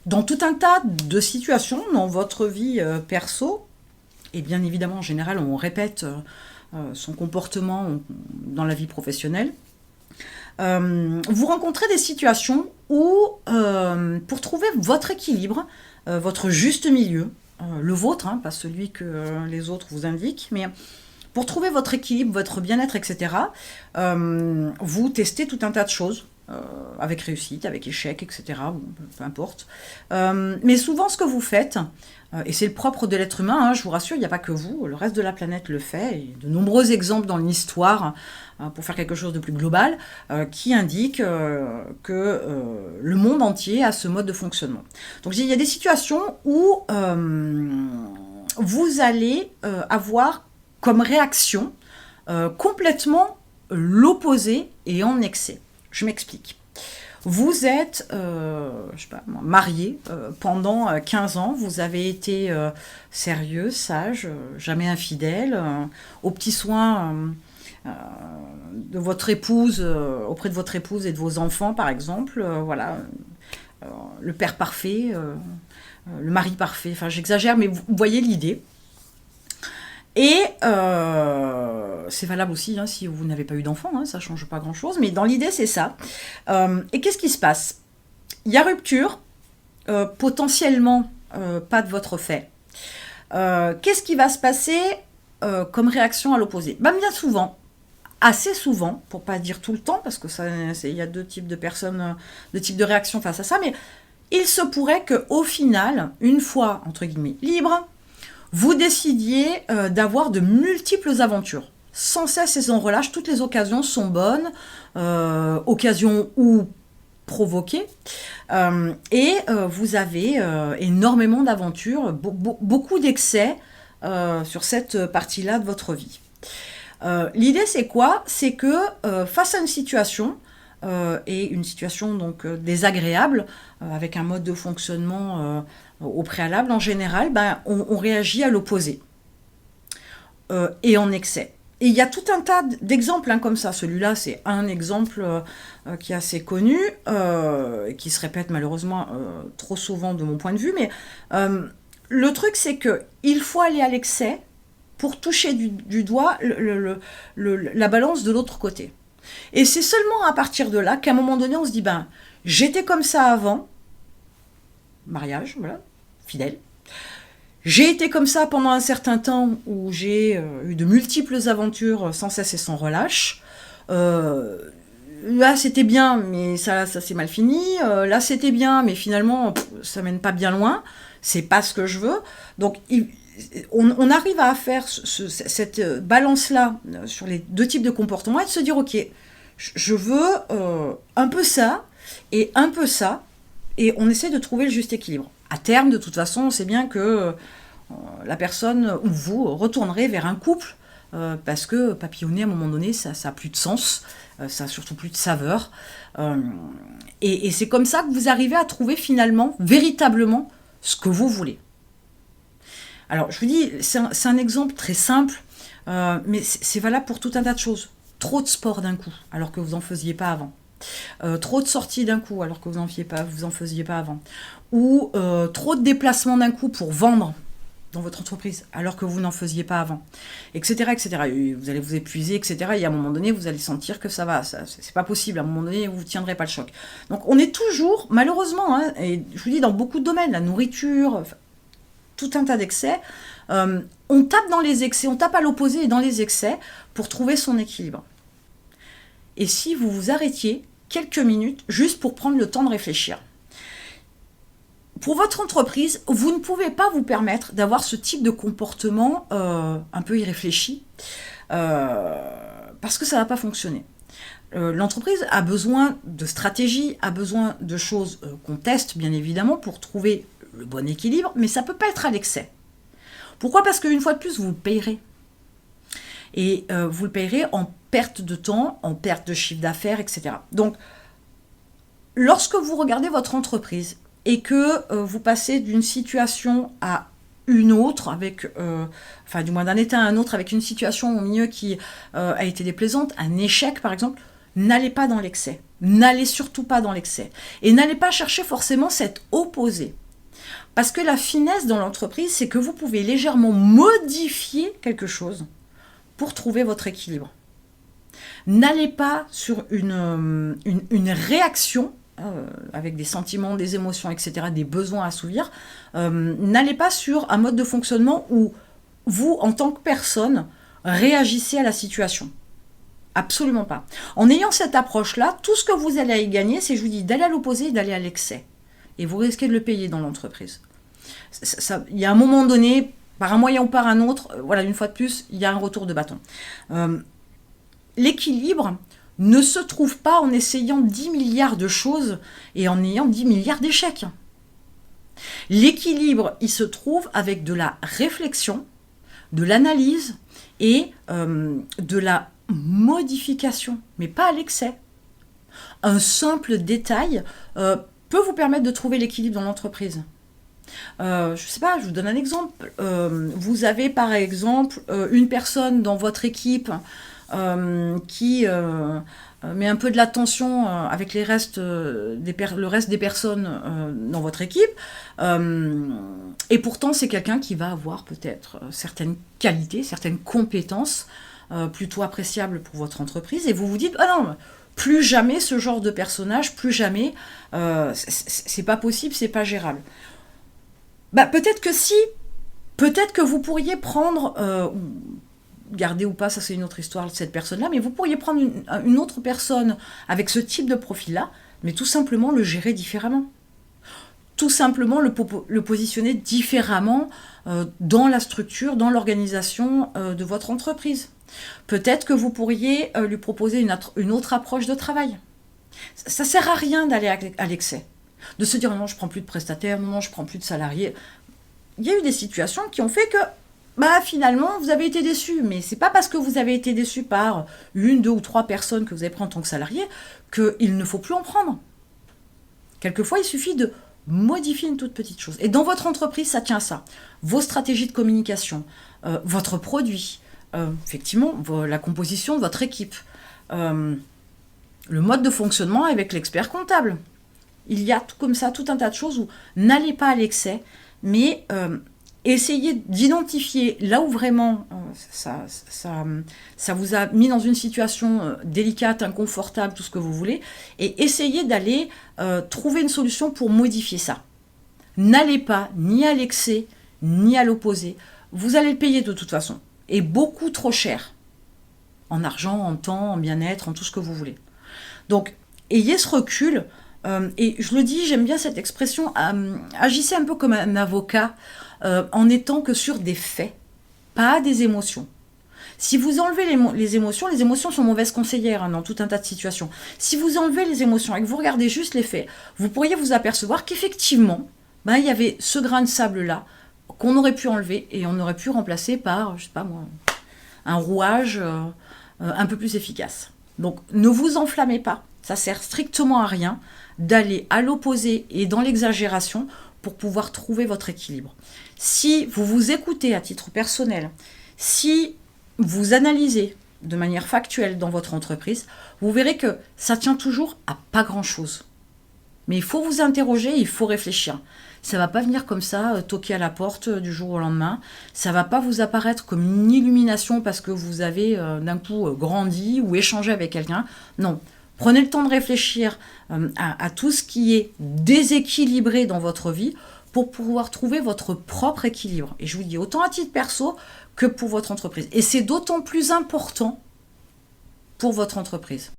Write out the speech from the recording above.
dans tout un tas de situations dans votre vie perso, et bien évidemment, en général, on répète son comportement dans la vie professionnelle, vous rencontrez des situations où, pour trouver votre équilibre, votre juste milieu, le vôtre, hein, pas celui que les autres vous indiquent, mais pour trouver votre équilibre, votre bien-être, etc., vous testez tout un tas de choses, avec réussite, avec échec, etc., bon, peu importe. Mais souvent, ce que vous faites, et c'est le propre de l'être humain, hein, je vous rassure, il n'y a pas que vous, le reste de la planète le fait, et de nombreux exemples dans l'histoire, pour faire quelque chose de plus global, qui indiquent que le monde entier a ce mode de fonctionnement. Donc il y a des situations où vous allez avoir comme réaction complètement l'opposé et en excès. Je m'explique. Vous êtes, je sais pas, marié pendant 15 ans, vous avez été sérieux, sage, jamais infidèle, aux petits soins de votre épouse, auprès de votre épouse et de vos enfants, par exemple, voilà, le père parfait, le mari parfait, enfin j'exagère, mais vous voyez l'idée. Et c'est valable aussi hein, si vous n'avez pas eu d'enfant, hein, ça ne change pas grand-chose, mais dans l'idée, c'est ça. Et qu'est-ce qui se passe? Il y a rupture, potentiellement pas de votre fait. Qu'est-ce qui va se passer comme réaction à l'opposé? Bien souvent, assez souvent, pour pas dire tout le temps, parce que il y a deux types de personnes, deux types de réactions face à ça, mais il se pourrait qu'au final, une fois, entre guillemets, libre, vous décidiez d'avoir de multiples aventures. Sans cesse et sans relâche, toutes les occasions sont bonnes, occasions ou provoquées, et vous avez énormément d'aventures, beaucoup d'excès sur cette partie-là de votre vie. L'idée c'est quoi? C'est que face à une situation, et une situation donc désagréable, avec un mode de fonctionnement au préalable en général, on réagit à l'opposé et en excès. Et il y a tout un tas d'exemples comme ça. Celui-là, c'est un exemple qui est assez connu, qui se répète malheureusement trop souvent de mon point de vue. Mais le truc, c'est qu'il faut aller à l'excès pour toucher du doigt la balance de l'autre côté. Et c'est seulement à partir de là qu'à un moment donné, on se dit, j'étais comme ça avant, mariage, voilà, fidèle. J'ai été comme ça pendant un certain temps où j'ai eu de multiples aventures sans cesse et sans relâche. Là, c'était bien, mais ça s'est mal fini. Là, c'était bien, mais finalement, ça mène pas bien loin. C'est pas ce que je veux. Donc, on arrive à faire cette balance-là sur les deux types de comportements et de se dire, ok, je veux un peu ça et un peu ça, et on essaie de trouver le juste équilibre. À terme, de toute façon, on sait bien que la personne ou vous retournerez vers un couple parce que papillonner, à un moment donné, ça n'a plus de sens, ça n'a surtout plus de saveur. Et c'est comme ça que vous arrivez à trouver finalement, véritablement, ce que vous voulez. Alors, je vous dis, c'est un exemple très simple, mais c'est valable pour tout un tas de choses. Trop de sport d'un coup, alors que vous n'en faisiez pas avant. Trop de sorties d'un coup, alors que vous en faisiez pas avant. Ou trop de déplacements d'un coup pour vendre dans votre entreprise, alors que vous n'en faisiez pas avant, etc., etc. Et vous allez vous épuiser, etc. Et à un moment donné, vous allez sentir que ça va, c'est pas possible. À un moment donné, vous ne tiendrez pas le choc. Donc, on est toujours, malheureusement, hein, et je vous dis, dans beaucoup de domaines, la nourriture, tout un tas d'excès, on tape dans les excès, on tape à l'opposé et dans les excès pour trouver son équilibre. Et si vous vous arrêtiez quelques minutes juste pour prendre le temps de réfléchir. Pour votre entreprise, vous ne pouvez pas vous permettre d'avoir ce type de comportement un peu irréfléchi parce que ça ne va pas fonctionner. L'entreprise a besoin de stratégie, a besoin de choses qu'on teste bien évidemment pour trouver le bon équilibre, mais ça ne peut pas être à l'excès. Pourquoi? Parce qu'une fois de plus, vous le payerez. Et vous le payerez en perte de temps, en perte de chiffre d'affaires, etc. Donc, lorsque vous regardez votre entreprise et que vous passez d'une situation à une autre, avec, enfin du moins d'un état à un autre, avec une situation au milieu qui a été déplaisante, un échec par exemple, n'allez pas dans l'excès. N'allez surtout pas dans l'excès. Et n'allez pas chercher forcément cet opposé. Parce que la finesse dans l'entreprise, c'est que vous pouvez légèrement modifier quelque chose pour trouver votre équilibre. N'allez pas sur une réaction avec des sentiments, des émotions, etc., des besoins à assouvir. N'allez pas sur un mode de fonctionnement où vous, en tant que personne, réagissez à la situation. Absolument pas. En ayant cette approche-là, tout ce que vous allez y gagner, c'est, je vous dis, d'aller à l'opposé et d'aller à l'excès. Et vous risquez de le payer dans l'entreprise. Il y a un moment donné, par un moyen ou par un autre, voilà, une fois de plus, il y a un retour de bâton. L'équilibre ne se trouve pas en essayant 10 milliards de choses et en ayant 10 milliards d'échecs. L'équilibre, il se trouve avec de la réflexion, de l'analyse et de la modification, mais pas à l'excès. Un simple détail peut vous permettre de trouver l'équilibre dans l'entreprise. Je ne sais pas, je vous donne un exemple. Vous avez par exemple une personne dans votre équipe qui met un peu de l'attention avec le reste des personnes dans votre équipe. Et pourtant, c'est quelqu'un qui va avoir peut-être certaines qualités, certaines compétences plutôt appréciables pour votre entreprise. Et vous vous dites, ah non, plus jamais ce genre de personnage, plus jamais, c'est pas possible, c'est pas gérable. Bah, peut-être que si, peut-être que vous pourriez prendre, garder ou pas, ça c'est une autre histoire de cette personne-là, mais vous pourriez prendre une autre personne avec ce type de profil-là, mais tout simplement le gérer différemment. Tout simplement le positionner différemment dans la structure, dans l'organisation de votre entreprise. Peut-être que vous pourriez lui proposer une autre approche de travail. Ça ne sert à rien d'aller à l'excès. De se dire non, je ne prends plus de prestataires, non, je ne prends plus de salariés. Il y a eu des situations qui ont fait que finalement, vous avez été déçus. Mais ce n'est pas parce que vous avez été déçus par une, deux ou trois personnes que vous avez pris en tant que salarié qu'il ne faut plus en prendre. Quelquefois, il suffit de modifier une toute petite chose. Et dans votre entreprise, ça tient à ça. Vos stratégies de communication, votre produit, effectivement, la composition de votre équipe, le mode de fonctionnement avec l'expert comptable. Il y a tout comme ça, tout un tas de choses où n'allez pas à l'excès, mais essayez d'identifier là où vraiment ça vous a mis dans une situation délicate, inconfortable, tout ce que vous voulez, et essayez d'aller trouver une solution pour modifier ça. N'allez pas ni à l'excès, ni à l'opposé. Vous allez le payer de toute façon, et beaucoup trop cher, en argent, en temps, en bien-être, en tout ce que vous voulez. Donc, ayez ce recul. Et je le dis, j'aime bien cette expression, agissez un peu comme un avocat en n'étant que sur des faits, pas des émotions. Si vous enlevez les émotions sont mauvaises conseillères dans tout un tas de situations. Si vous enlevez les émotions et que vous regardez juste les faits, vous pourriez vous apercevoir qu'effectivement, il y avait ce grain de sable-là qu'on aurait pu enlever et on aurait pu remplacer par, je sais pas moi, un rouage un peu plus efficace. Donc ne vous enflammez pas, ça sert strictement à rien d'aller à l'opposé et dans l'exagération pour pouvoir trouver votre équilibre. Si vous vous écoutez à titre personnel, si vous analysez de manière factuelle dans votre entreprise, vous verrez que ça tient toujours à pas grand-chose. Mais il faut vous interroger, il faut réfléchir. Ça ne va pas venir comme ça, toquer à la porte du jour au lendemain. Ça ne va pas vous apparaître comme une illumination parce que vous avez d'un coup grandi ou échangé avec quelqu'un. Non. Prenez le temps de réfléchir à tout ce qui est déséquilibré dans votre vie pour pouvoir trouver votre propre équilibre. Et je vous dis autant à titre perso que pour votre entreprise. Et c'est d'autant plus important pour votre entreprise.